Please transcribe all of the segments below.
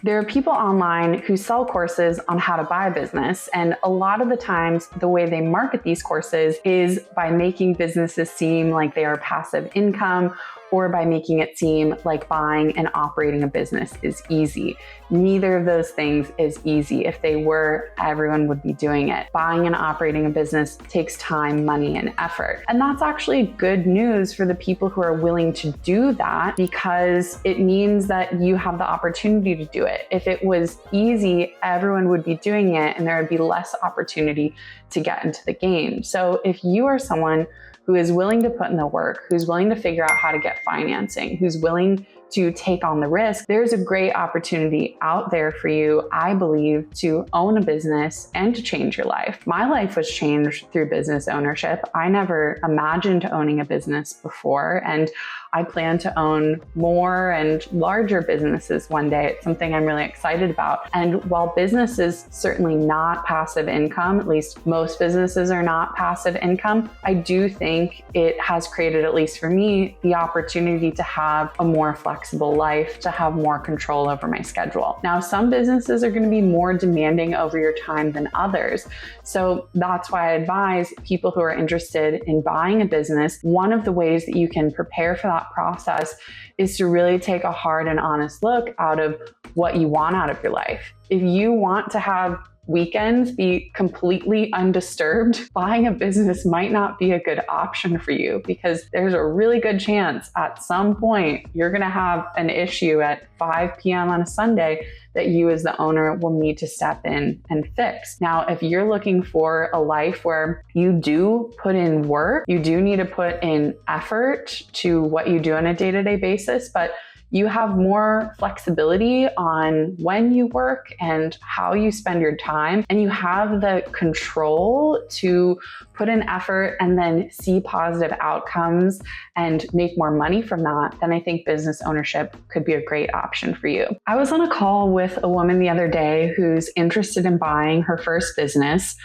There are people online who sell courses on how to buy a business, and a lot of the times the way they market these courses is by making businesses seem like they are passive income, or by making it seem like buying and operating a business is easy. Neither of those things is easy. If they were, everyone would be doing it. Buying and operating a business takes time, money, and effort. And that's actually good news for the people who are willing to do that, because it means that you have the opportunity to do it. If it was easy, everyone would be doing it and there would be less opportunity to get into the game. So if you are someone who is willing to put in the work, who's willing to figure out how to get financing, who's willing to take on the risk, there's a great opportunity out there for you, I believe, to own a business and to change your life. My life was changed through business ownership. I never imagined owning a business before, and I plan to own more and larger businesses one day. It's something I'm really excited about. And while business is certainly not passive income, at least most businesses are not passive income, I do think it has created, at least for me, the opportunity to have a more flexible life, to have more control over my schedule. Now, some businesses are going to be more demanding over your time than others. So that's why I advise people who are interested in buying a business, one of the ways that you can prepare for that process is to really take a hard and honest look out of what you want out of your life. If you want to have weekends be completely undisturbed, buying a business might not be a good option for you, because there's a really good chance at some point you're going to have an issue at 5 p.m. on a Sunday that you as the owner will need to step in and fix. Now, if you're looking for a life where you do put in work, you do need to put in effort to what you do on a day-to-day basis, but you have more flexibility on when you work and how you spend your time, and you have the control to put in effort and then see positive outcomes and make more money from that, then I think business ownership could be a great option for you. I was on a call with a woman the other day who's interested in buying her first business.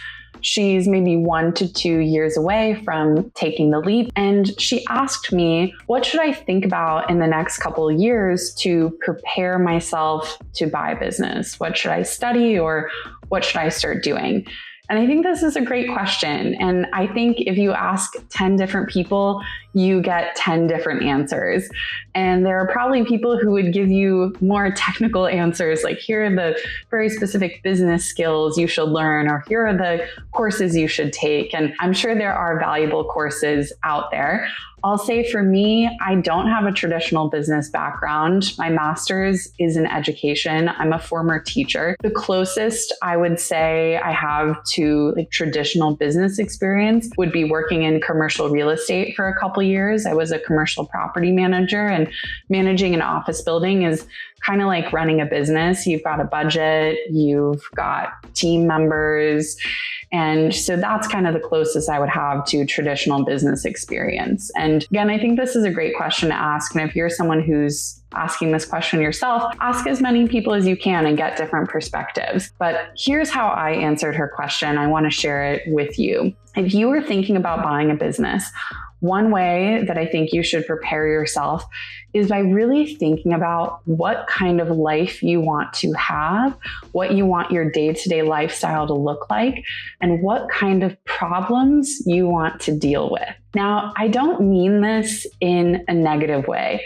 She's maybe 1 to 2 years away from taking the leap. And she asked me, what should I think about in the next couple of years to prepare myself to buy a business? What should I study, or what should I start doing? And I think this is a great question. And I think if you ask 10 different people, you get 10 different answers. And there are probably people who would give you more technical answers, like here are the very specific business skills you should learn, or here are the courses you should take. And I'm sure there are valuable courses out there. I'll say for me, I don't have a traditional business background. My master's is in education. I'm a former teacher. The closest I would say I have to traditional business experience would be working in commercial real estate for a couple years. I was a commercial property manager, and managing an office building is kind of like running a business. You've got a budget, you've got team members. And so that's kind of the closest I would have to traditional business experience. And again, I think this is a great question to ask. And if you're someone who's asking this question yourself, ask as many people as you can and get different perspectives. But here's how I answered her question. I want to share it with you. If you were thinking about buying a business, one way that I think you should prepare yourself is by really thinking about what kind of life you want to have, what you want your day-to-day lifestyle to look like, and what kind of problems you want to deal with. Now, I don't mean this in a negative way.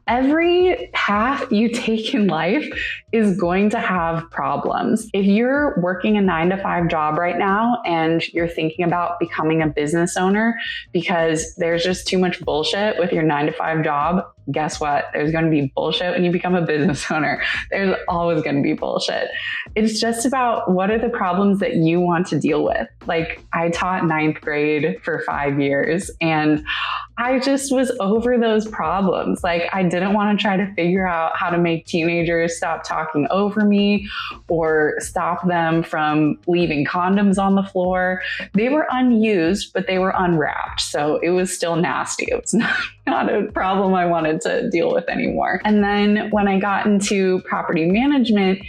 Every path you take in life is going to have problems. If you're working a 9-to-5 job right now and you're thinking about becoming a business owner because there's just too much bullshit with your 9-to-5 job, guess what? There's going to be bullshit when you become a business owner. There's always going to be bullshit. It's just about what are the problems that you want to deal with. Like, I taught 9th grade for 5 years, and I just was over those problems. Like, I didn't want to try to figure out how to make teenagers stop talking over me or stop them from leaving condoms on the floor. They were unused, but they were unwrapped. So it was still nasty. It was not a problem I wanted to deal with anymore. And then when I got into property management,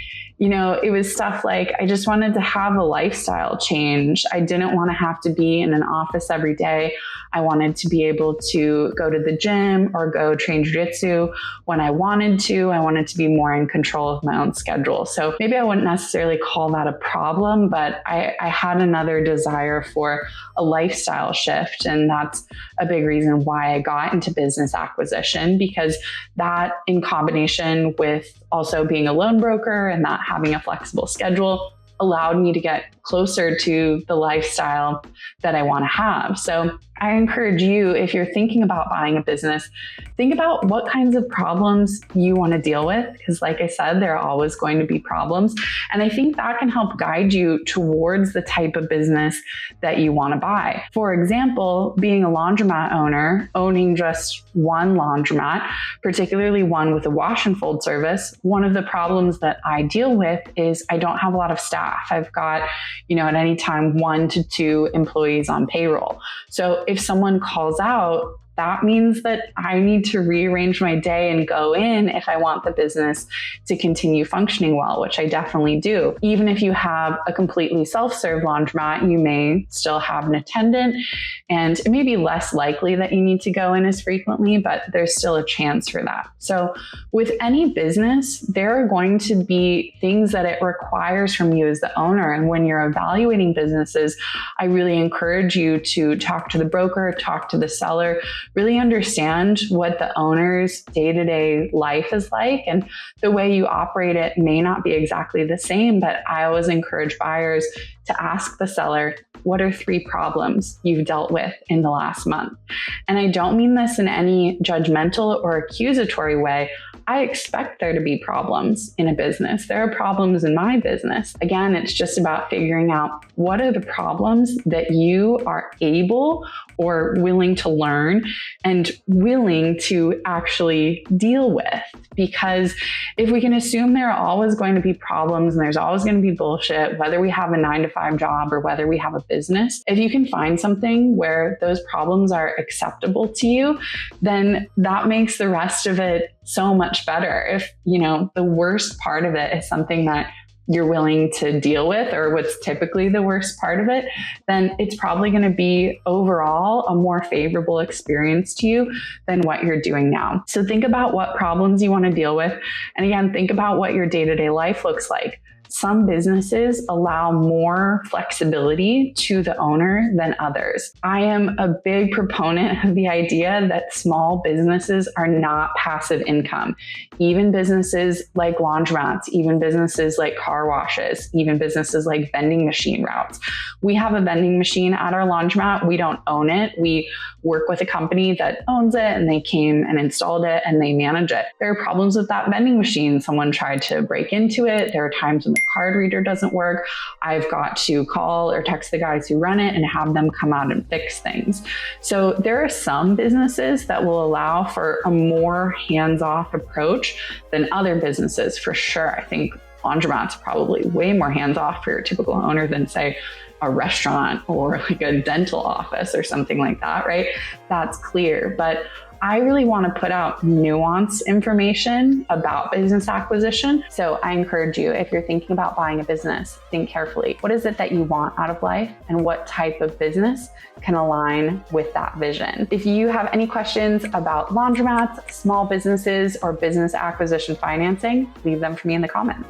It was stuff like, I just wanted to have a lifestyle change. I didn't want to have to be in an office every day. I wanted to be able to go to the gym or go train jiu-jitsu when I wanted to. I wanted to be more in control of my own schedule. So maybe I wouldn't necessarily call that a problem, but I had another desire for a lifestyle shift. And that's a big reason why I got into business acquisition, because that, in combination with also being a loan broker and that having a flexible schedule, allowed me to get closer to the lifestyle that I want to have. So I encourage you, if you're thinking about buying a business, think about what kinds of problems you want to deal with. Because like I said, there are always going to be problems. And I think that can help guide you towards the type of business that you want to buy. For example, being a laundromat owner, owning just one laundromat, particularly one with a wash and fold service, one of the problems that I deal with is I don't have a lot of staff. I've got, at any time, 1 to 2 employees on payroll. So if someone calls out, that means that I need to rearrange my day and go in if I want the business to continue functioning well, which I definitely do. Even if you have a completely self-serve laundromat, you may still have an attendant, and it may be less likely that you need to go in as frequently, but there's still a chance for that. So with any business, there are going to be things that it requires from you as the owner. And when you're evaluating businesses, I really encourage you to talk to the broker, talk to the seller, really understand what the owner's day-to-day life is like, and the way you operate it may not be exactly the same, but I always encourage buyers to ask the seller, what are 3 problems you've dealt with in the last month? And I don't mean this in any judgmental or accusatory way. I expect there to be problems in a business. There are problems in my business. Again, it's just about figuring out what are the problems that you are able or willing to learn and willing to actually deal with. Because if we can assume there are always going to be problems and there's always going to be bullshit, whether we have a 9-to-5 job or whether we have a business, if you can find something where those problems are acceptable to you, then that makes the rest of it so much better. If, the worst part of it is something that you're willing to deal with, or what's typically the worst part of it, then it's probably going to be overall a more favorable experience to you than what you're doing now. So think about what problems you want to deal with. And again, think about what your day-to-day life looks like. Some businesses allow more flexibility to the owner than others. I am a big proponent of the idea that small businesses are not passive income. Even businesses like laundromats, even businesses like car washes, even businesses like vending machine routes. We have a vending machine at our laundromat. We don't own it. We work with a company that owns it, and they came and installed it and they manage it. There are problems with that vending machine. Someone tried to break into it. There are times when the card reader doesn't work. I've got to call or text the guys who run it and have them come out and fix things. So there are some businesses that will allow for a more hands-off approach than other businesses, for sure. I think laundromats are probably way more hands-off for your typical owner than, say, a restaurant or like a dental office or something like that, right? That's clear. But I really want to put out nuanced information about business acquisition. So I encourage you, if you're thinking about buying a business, think carefully. What is it that you want out of life, and what type of business can align with that vision? If you have any questions about laundromats, small businesses, or business acquisition financing, leave them for me in the comments.